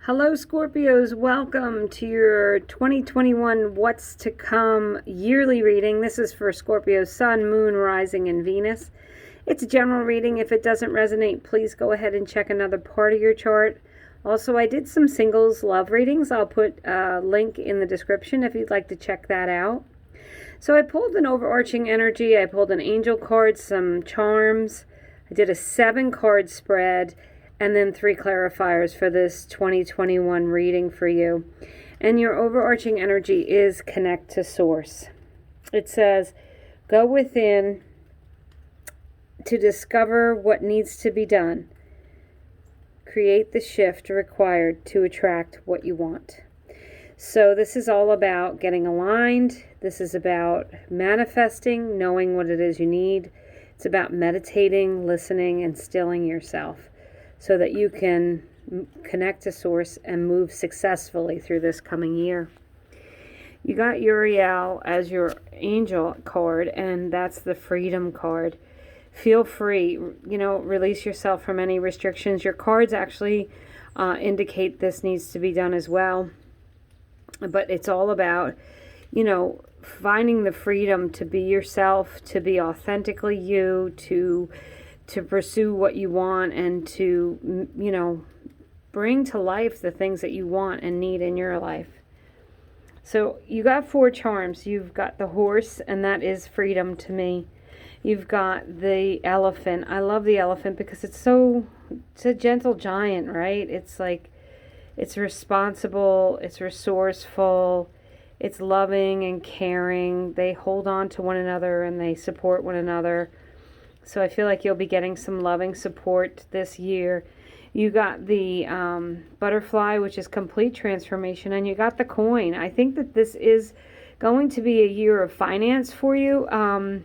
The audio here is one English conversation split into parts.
Hello, Scorpios. Welcome to your 2021 What's to Come yearly reading. This is for Scorpio Sun, Moon, Rising, and Venus. It's a general reading. If it doesn't resonate, please go ahead and check another part of your chart. Also, I did some singles love readings. I'll put a link in the description if you'd like to check that out. So I pulled an overarching energy. I pulled an angel card, some charms. I did a 7-card spread, and then 3 clarifiers for this 2021 reading for you. And your overarching energy is connect to source. It says, go within to discover what needs to be done. Create the shift required to attract what you want. So this is all about getting aligned. This is about manifesting, knowing what it is you need. It's about meditating, listening, and stilling yourself, so that you can connect to source and move successfully through this coming year. You got Uriel as your angel card, and that's the freedom card. Feel free, release yourself from any restrictions. Your cards actually indicate this needs to be done as well. But it's all about, finding the freedom to be yourself, to be authentically you, to pursue what you want, and to, bring to life the things that you want and need in your life. So you got 4 charms. You've got the horse, and that is freedom to me. You've got the elephant. I love the elephant because it's a gentle giant, right? It's responsible, it's resourceful, it's loving and caring. They hold on to one another and they support one another. So I feel like you'll be getting some loving support this year. You got the butterfly, which is complete transformation, and you got the coin. I think that this is going to be a year of finance for you, in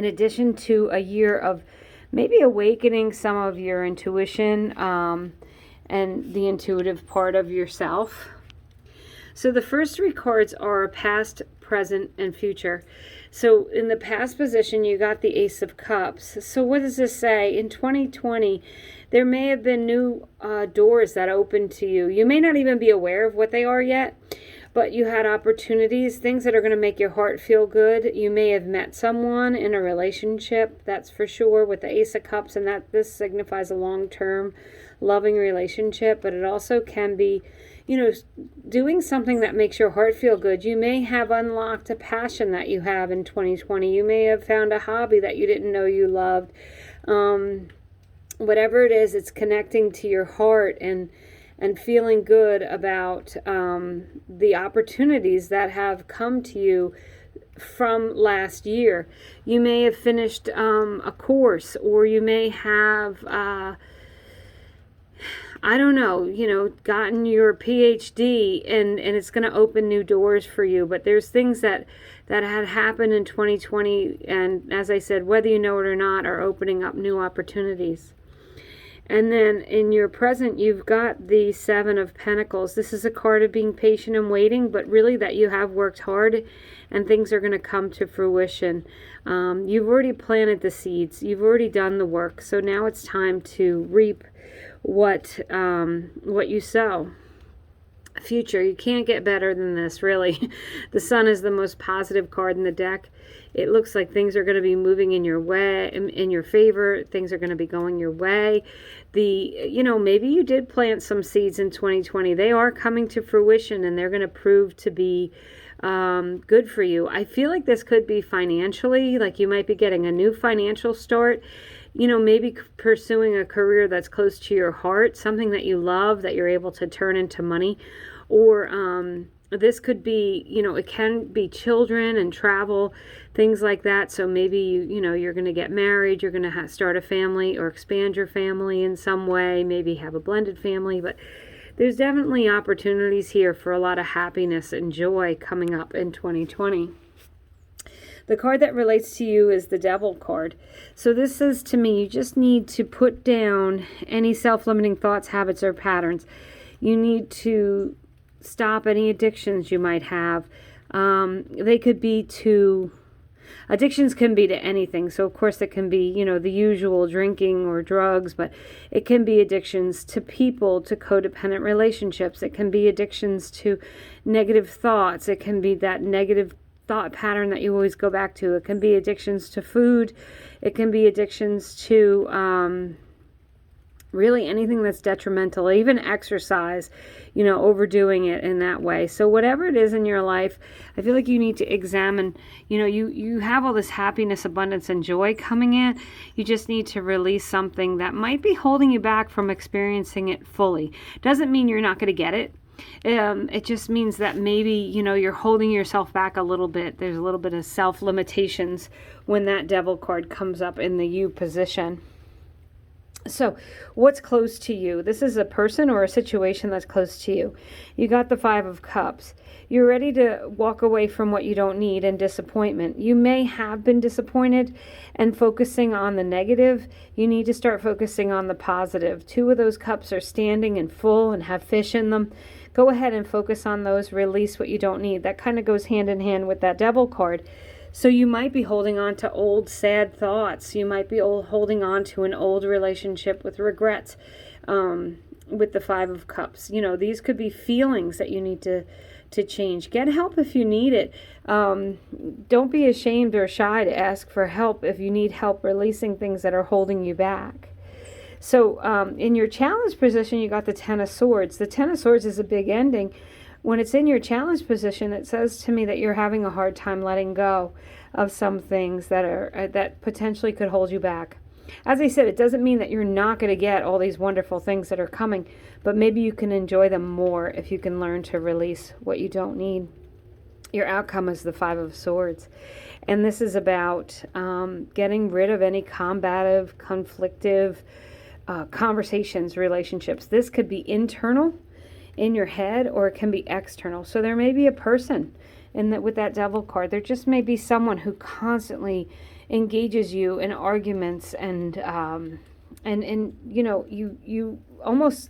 addition to a year of maybe awakening some of your intuition and the intuitive part of yourself. So the first 3 cards are past, present, and future. So in the past position, you got the Ace of Cups. So what does this say? In 2020, there may have been new doors that opened to you. You may not even be aware of what they are yet, but you had opportunities, things that are going to make your heart feel good. You may have met someone in a relationship, that's for sure, with the Ace of Cups, and that this signifies a long-term loving relationship, but it also can be, doing something that makes your heart feel good. You may have unlocked a passion that you have in 2020. You may have found a hobby that you didn't know you loved. Whatever it is, it's connecting to your heart and feeling good about the opportunities that have come to you from last year. You may have finished a course, or you may have gotten your PhD, and it's going to open new doors for you. But there's things that had happened in 2020, and as I said, whether you know it or not, are opening up new opportunities. And then in your present, you've got the 7 of Pentacles. This is a card of being patient and waiting, but really that you have worked hard and things are going to come to fruition. You've already planted the seeds. You've already done the work. So now it's time to reap what you sow. Future, you can't get better than this, really. The Sun is the most positive card in the deck. It looks like things are going to be moving in your way, in your favor. Things are going to be going your way. Maybe you did plant some seeds in 2020. They are coming to fruition, and they're going to prove to be good for you. I feel like this could be financially, like you might be getting a new financial start. Maybe pursuing a career that's close to your heart, something that you love, that you're able to turn into money. Or this could be, it can be children and travel, things like that. So maybe, you're going to get married, you're going to start a family or expand your family in some way, maybe have a blended family. But there's definitely opportunities here for a lot of happiness and joy coming up in 2020. The card that relates to you is the Devil card. So this says to me, you just need to put down any self-limiting thoughts, habits, or patterns. You need to stop any addictions you might have. They could be to Addictions can be to anything. So, of course, it can be, the usual drinking or drugs, but it can be addictions to people, to codependent relationships. It can be addictions to negative thoughts. It can be that negative thought pattern that you always go back to. It can be addictions to food. It can be addictions to really anything that's detrimental, even exercise, overdoing it in that way. So whatever it is in your life, I feel like you need to examine, you have all this happiness, abundance, and joy coming in. You just need to release something that might be holding you back from experiencing it fully. Doesn't mean you're not going to get it. It just means that maybe, you're holding yourself back a little bit. There's a little bit of self-limitations when that devil card comes up in the you position. So what's close to you? This is a person or a situation that's close to you. You got the 5 of Cups. You're ready to walk away from what you don't need and disappointment. You may have been disappointed and focusing on the negative. You need to start focusing on the positive. 2 of those cups are standing and full and have fish in them. Go ahead and focus on those. Release what you don't need. That kind of goes hand in hand with that devil card. So you might be holding on to old sad thoughts. You might be holding on to an old relationship with regrets with the 5 of Cups. These could be feelings that you need to change. Get help if you need it. Don't be ashamed or shy to ask for help if you need help releasing things that are holding you back. So in your challenge position, you got the 10 of Swords. The 10 of Swords is a big ending. When it's in your challenge position, it says to me that you're having a hard time letting go of some things that potentially could hold you back. As I said, it doesn't mean that you're not going to get all these wonderful things that are coming, but maybe you can enjoy them more if you can learn to release what you don't need. Your outcome is the 5 of Swords. And this is about getting rid of any combative, conflictive conversations, relationships. This could be internal in your head, or it can be external. So there may be a person with that devil card. There just may be someone who constantly engages you in arguments and you almost,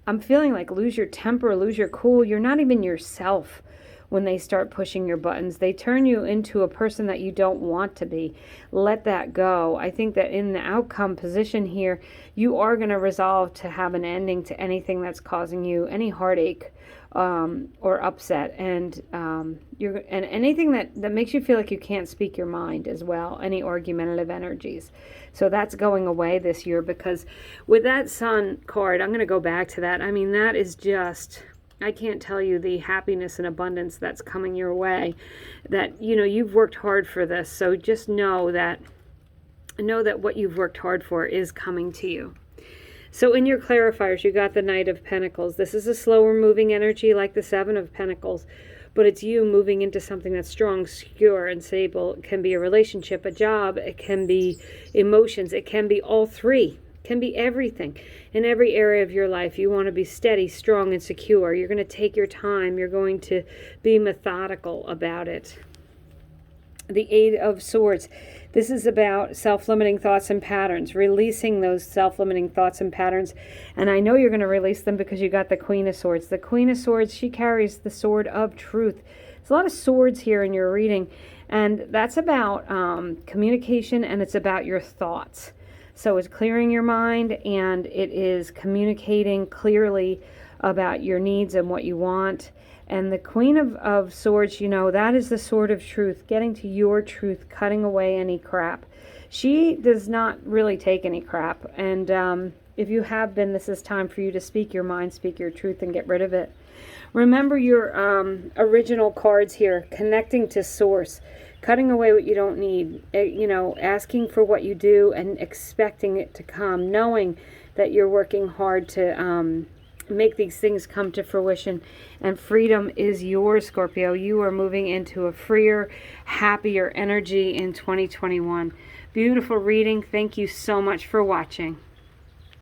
I'm feeling like lose your temper, lose your cool. You're not even yourself when they start pushing your buttons. They turn you into a person that you don't want to be. Let that go. I think that in the outcome position here, you are going to resolve to have an ending to anything that's causing you any heartache or upset, and anything that makes you feel like you can't speak your mind as well, any argumentative energies. So that's going away this year, because with that Sun card, I'm going to go back to that. I mean, that is just, I can't tell you the happiness and abundance that's coming your way, that, you've worked hard for this. So just know that what you've worked hard for is coming to you. So in your clarifiers, you got the Knight of Pentacles. This is a slower moving energy like the 7 of Pentacles, but it's you moving into something that's strong, secure, and stable. It can be a relationship, a job, it can be emotions, it can be all three. Can be everything. In every area of your life, you want to be steady, strong, and secure. You're going to take your time. You're going to be methodical about it. The 8 of Swords. This is about self-limiting thoughts and patterns, releasing those self-limiting thoughts and patterns. And I know you're going to release them because you got the Queen of Swords. The Queen of Swords, she carries the sword of truth. There's a lot of swords here in your reading, and that's about communication, and it's about your thoughts. So it's clearing your mind, and it is communicating clearly about your needs and what you want. And the Queen of Swords, that is the sword of truth, getting to your truth, cutting away any crap. She does not really take any crap. And if you have been, this is time for you to speak your mind, speak your truth, and get rid of it. Remember your original cards here, connecting to source, cutting away what you don't need, asking for what you do and expecting it to come, knowing that you're working hard to make these things come to fruition, and freedom is yours, Scorpio. You are moving into a freer, happier energy in 2021. Beautiful reading. Thank you so much for watching.